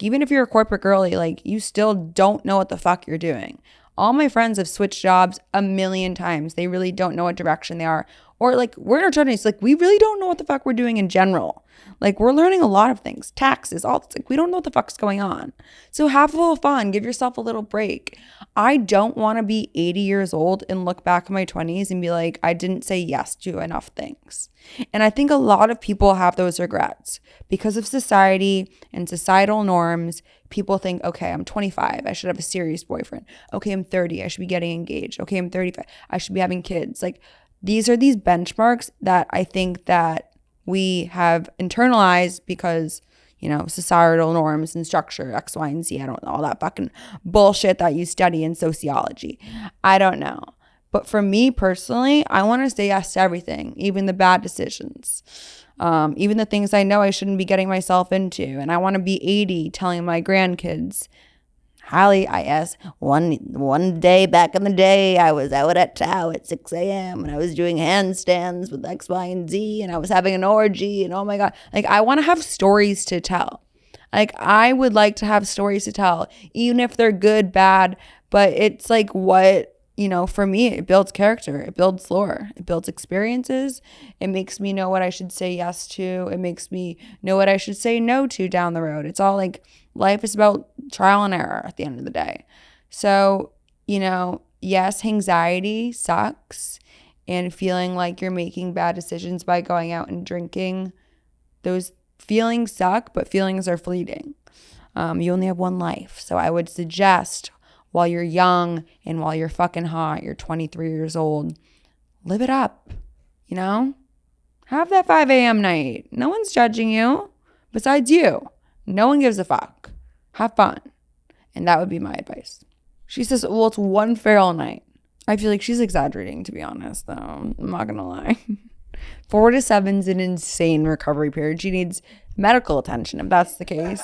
Even if you're a corporate girly, like, you still don't know what the fuck you're doing. All my friends have switched jobs a million times. They really don't know what direction they are. Or like, we're in our 20s, like, we really don't know what the fuck we're doing in general. Like, we're learning a lot of things, taxes, all this. Like, we don't know what the fuck's going on. So have a little fun. Give yourself a little break. I don't want to be 80 years old and look back in my 20s and be like, I didn't say yes to enough things. And I think a lot of people have those regrets because of society and societal norms. People think, okay, I'm 25. I should have a serious boyfriend. Okay, I'm 30. I should be getting engaged. Okay, I'm 35. I should be having kids. Like, these are these benchmarks that I think that we have internalized because, you know, societal norms and structure, X, Y, and Z. I don't know, all that fucking bullshit that you study in sociology. I don't know. But for me personally, I want to say yes to everything, even the bad decisions, even the things I know I shouldn't be getting myself into. And I want to be 80 telling my grandkids, Hallie, one day back in the day, I was out at Tao at 6 a.m. and I was doing handstands with X, Y, and Z, and I was having an orgy, and oh my God. Like, I want to have stories to tell. Like, I would like to have stories to tell, even if they're good, bad, but it's like what, you know, for me, it builds character, it builds lore, it builds experiences. It makes me know what I should say yes to. It makes me know what I should say no to down the road. It's all like, life is about trial and error at the end of the day. So, you know, yes, anxiety sucks and feeling like you're making bad decisions by going out and drinking. Those feelings suck, but feelings are fleeting. You only have one life. So I would suggest, while you're young and while you're fucking hot, you're 23 years old, live it up, you know? Have that 5 a.m. night. No one's judging you besides you. No one gives a fuck. Have fun. And that would be my advice. She says, well, it's one feral night. I feel like she's exaggerating, to be honest, though. I'm not going to lie. 4 to 7 is an insane recovery period. She needs medical attention if that's the case.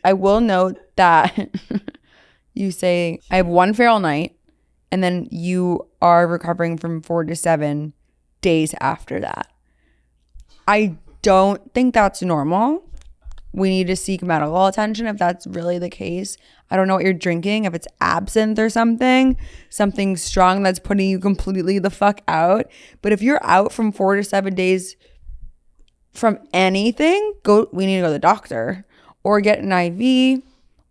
I will note that you say, I have one feral night, and then you are recovering from 4 to 7 days after that. I don't think that's normal. we need to seek medical attention if that's really the case. I don't know what you're drinking, if it's absinthe or something strong that's putting you completely the fuck out. But if you're out from 4 to 7 days from anything, we need to go to the doctor or get an IV.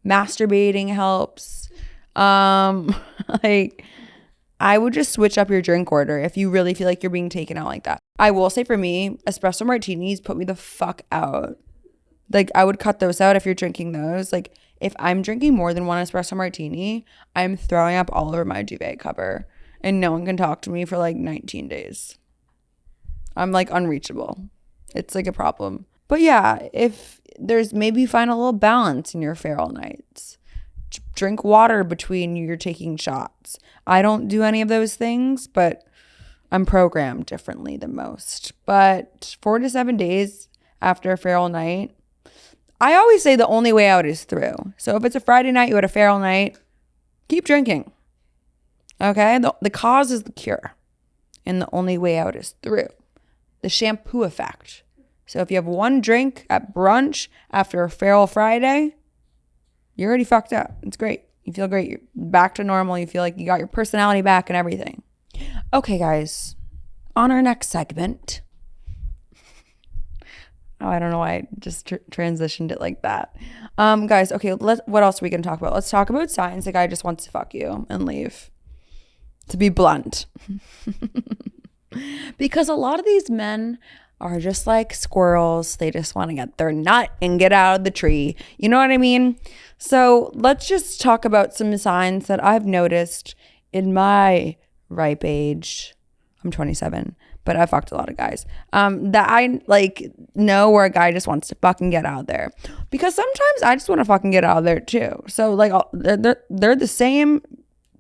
Masturbating helps. Like, I would just switch up your drink order if you really feel like you're being taken out like that. I will say, for me, espresso martinis put me the fuck out. Like, I would cut those out if you're drinking those. Like, if I'm drinking more than one espresso martini, I'm throwing up all over my duvet cover and no one can talk to me for like 19 days. I'm like unreachable. It's like a problem. But yeah, if there's, maybe find a little balance in your feral nights. Drink water between you're taking shots. I don't do any of those things, but I'm programmed differently than most. But 4 to 7 days after a feral night, I always say the only way out is through. So if it's a Friday night, you had a feral night, keep drinking. Okay? The cause is the cure. And the only way out is through. The shampoo effect. So if you have one drink at brunch after a feral Friday, you're already fucked up. It's great. You feel great. You're back to normal. You feel like you got your personality back and everything. Okay, guys. On our next segment. Oh, I don't know why I just transitioned it like that. Guys, okay, what else are we going to talk about? Let's talk about signs the guy just wants to fuck you and leave. To be blunt. Because a lot of these men are just like squirrels. They just want to get their nut and get out of the tree. You know what I mean? So let's just talk about some signs that I've noticed in my ripe age. I'm 27, but I've fucked a lot of guys. That I like know where a guy just wants to fucking get out there. Because sometimes I just want to fucking get out of there too. So like they're the same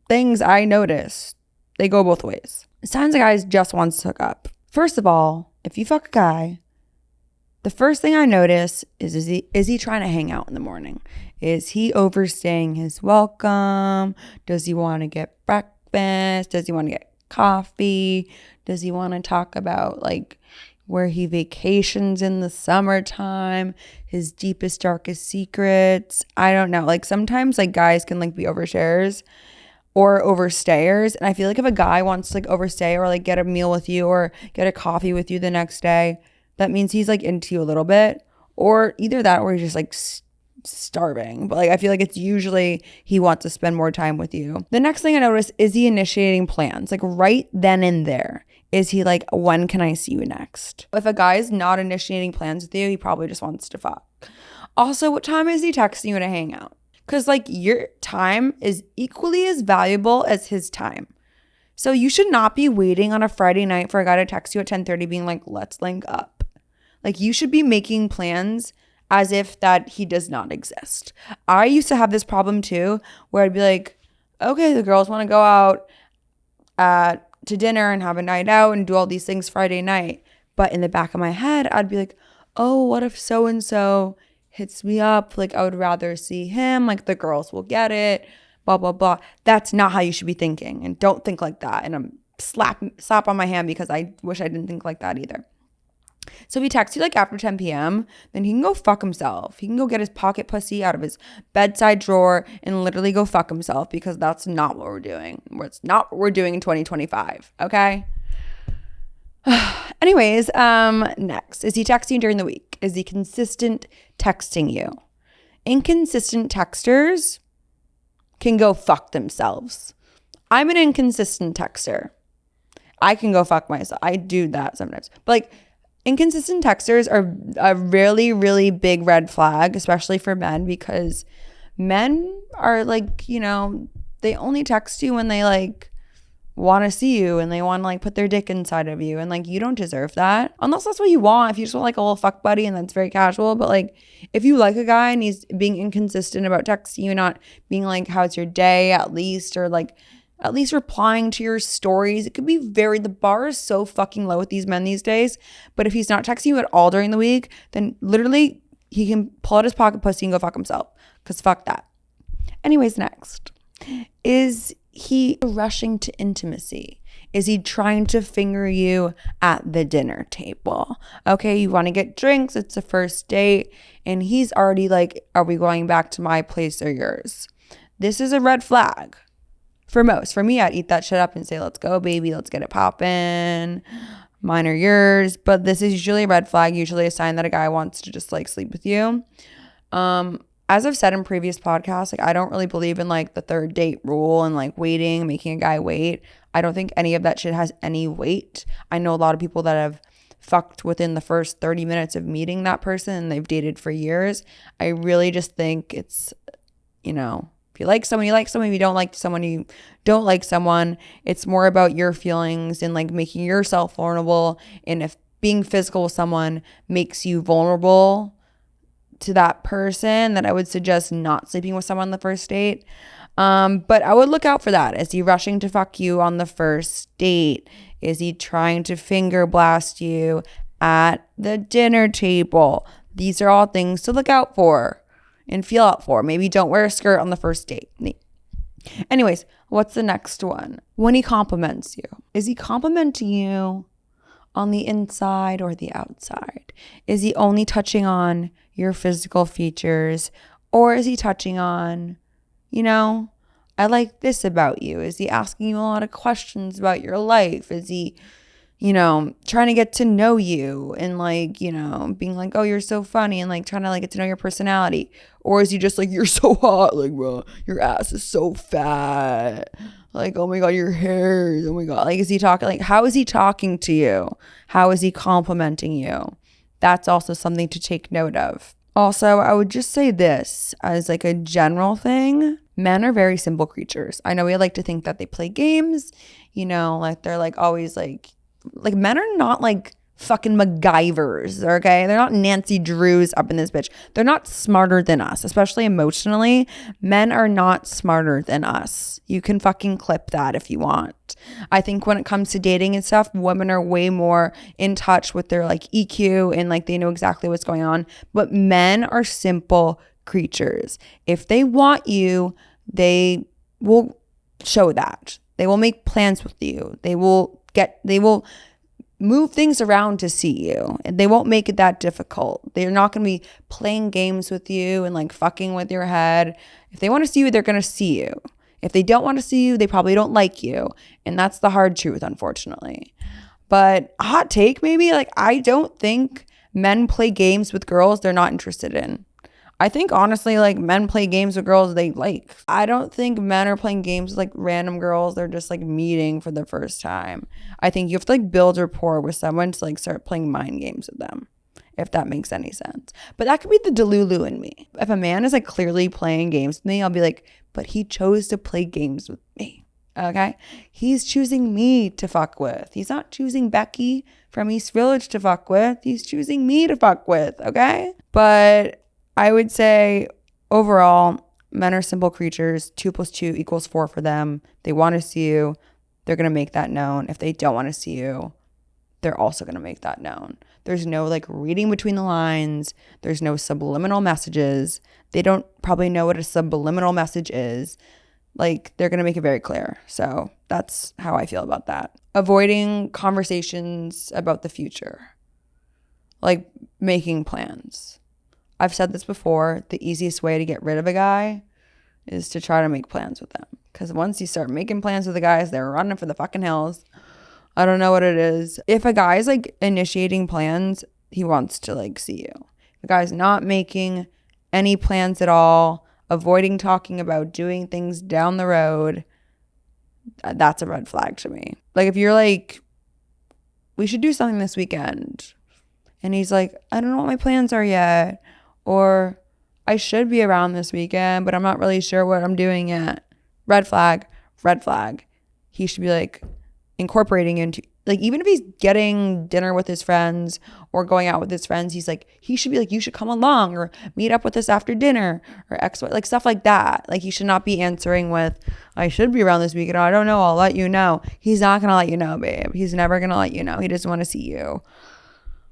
things I notice. They go both ways. Signs a guy just wants to hook up. First of all, if you fuck a guy, the first thing I notice is he trying to hang out in the morning? Is he overstaying his welcome? Does he want to get breakfast? Does he want to get coffee? Does he want to talk about like where he vacations in the summertime, his deepest, darkest secrets? I don't know. Like sometimes like guys can like be oversharers or overstayers. And I feel like if a guy wants to like overstay or like get a meal with you or get a coffee with you the next day, that means he's like into you a little bit, or either that or he's just like starving. But like I feel like it's usually he wants to spend more time with you. The next thing I notice is he initiating plans like right then and there. Is he like, when can I see you next? If a guy is not initiating plans with you, he probably just wants to fuck. Also, what time is he texting you to hang out? Because like your time is equally as valuable as his time. So you should not be waiting on a Friday night for a guy to text you at 10:30 being like, let's link up. Like you should be making plans as if that he does not exist. I used to have this problem too, where I'd be like, okay, the girls want to go out to dinner and have a night out and do all these things Friday night. But in the back of my head, I'd be like, oh, what if so-and-so hits me up? Like I would rather see him. Like the girls will get it, blah, blah, blah. That's not how you should be thinking. And don't think like that. And I'm slap on my hand because I wish I didn't think like that either. So if he texts you like after 10 p.m., then he can go fuck himself. He can go get his pocket pussy out of his bedside drawer and literally go fuck himself, because that's not what we're doing. It's not what we're doing in 2025, okay? Anyways, next. Is he texting during the week? Is he consistent texting you? Inconsistent texters can go fuck themselves. I'm an inconsistent texter. I can go fuck myself. I do that sometimes. But like, inconsistent texters are a really, really big red flag, especially for men, because men are like, you know, they only text you when they like want to see you and they want to like put their dick inside of you, and like you don't deserve that unless that's what you want. If you just want like a little fuck buddy and that's very casual, but like if you like a guy and he's being inconsistent about texting you, not being like, how's your day at least, or like at least replying to your stories. It could be the bar is so fucking low with these men these days. But if he's not texting you at all during the week, then literally he can pull out his pocket pussy and go fuck himself, because fuck that. Anyways, next. Is he rushing to intimacy? Is he trying to finger you at the dinner table? Okay, you want to get drinks, it's the first date, and he's already like, are we going back to my place or yours? This is a red flag for most. For me, I'd eat that shit up and say, let's go, baby, let's get it poppin'. Mine or yours. But this is usually a red flag, usually a sign that a guy wants to just like sleep with you. As I've said in previous podcasts, like I don't really believe in like the third date rule and like waiting, making a guy wait. I don't think any of that shit has any weight. I know a lot of people that have fucked within the first 30 minutes of meeting that person and they've dated for years. I really just think it's, you know, if you like someone, you like someone. If you don't like someone, you don't like someone. It's more about your feelings and like making yourself vulnerable. And if being physical with someone makes you vulnerable to that person, that I would suggest not sleeping with someone on the first date. But I would look out for that. Is he rushing to fuck you on the first date? Is he trying to finger blast you at the dinner table? These are all things to look out for and feel out for. Maybe don't wear a skirt on the first date. Anyways, what's the next one? When he compliments you. Is he complimenting you on the inside or the outside? Is he only touching on your physical features, or is he touching on, you know, I like this about you? Is he asking you a lot of questions about your life? Is he, you know, trying to get to know you and like, you know, being like, oh, you're so funny and like trying to like get to know your personality? Or is he just like, you're so hot, like, bro, your ass is so fat, like, oh my god, your hair, oh my god, like, is he talking, like, how is he talking to you? How is he complimenting you? That's also something to take note of. Also, I would just say this as like a general thing. Men are very simple creatures. I know we like to think that they play games, you know, like they're like always like men are not like fucking MacGyvers, okay? They're not Nancy Drews up in this bitch. They're not smarter than us, especially emotionally. Men are not smarter than us. You can fucking clip that if you want. I think when it comes to dating and stuff, women are way more in touch with their like EQ and like they know exactly what's going on. But men are simple creatures. If they want you, they will show that. They will make plans with you. They will move things around to see you, and they won't make it that difficult. They're not going to be playing games with you and like fucking with your head. If they want to see you, they're going to see you. If they don't want to see you, they probably don't like you. And that's the hard truth, unfortunately. But hot take maybe, like I don't think men play games with girls they're not interested in. I think honestly, like men play games with girls they like. I don't think men are playing games with like random girls they're just like meeting for the first time. I think you have to like build rapport with someone to like start playing mind games with them, if that makes any sense. But that could be the Delulu in me. If a man is like clearly playing games with me, I'll be like, but he chose to play games with me. Okay? He's choosing me to fuck with. He's not choosing Becky from East Village to fuck with. He's choosing me to fuck with. Okay? But I would say overall, men are simple creatures. 2 + 2 = 4 for them. They want to see you. They're going to make that known. If they don't want to see you, they're also going to make that known. There's no like reading between the lines. There's no subliminal messages. They don't probably know what a subliminal message is. Like they're going to make it very clear. So that's how I feel about that. Avoiding conversations about the future. Like making plans. I've said this before, the easiest way to get rid of a guy is to try to make plans with them. Because once you start making plans with the guys, they're running for the fucking hills. I don't know what it is. If a guy's like initiating plans, he wants to like see you. If a guy's not making any plans at all, avoiding talking about doing things down the road, that's a red flag to me. Like if you're like, we should do something this weekend. And he's like, I don't know what my plans are yet. Or I should be around this weekend, but I'm not really sure what I'm doing yet. Red flag, red flag. He should be like incorporating into, like even if he's getting dinner with his friends or going out with his friends, he's like, he should be like, you should come along or meet up with us after dinner or X, like stuff like that. Like he should not be answering with, I should be around this weekend. I don't know. I'll let you know. He's not going to let you know, babe. He's never going to let you know. He doesn't want to see you.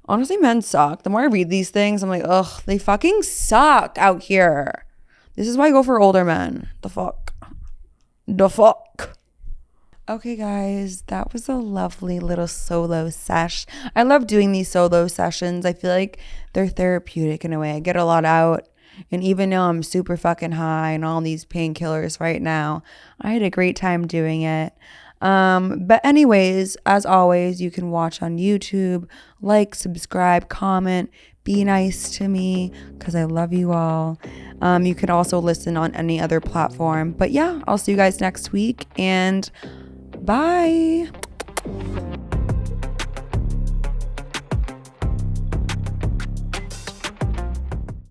Honestly, men suck. The more I read these things, I'm like, ugh, they fucking suck out here. This is why I go for older men. The fuck. Okay, guys, that was a lovely little solo sesh. I love doing these solo sessions. I feel like they're therapeutic in a way. I get a lot out. And even though I'm super fucking high and all these painkillers right now, I had a great time doing it. But anyways, as always, you can watch on YouTube, like, subscribe, comment, be nice to me because I love you all. You can also listen on any other platform. But yeah, I'll see you guys next week and bye.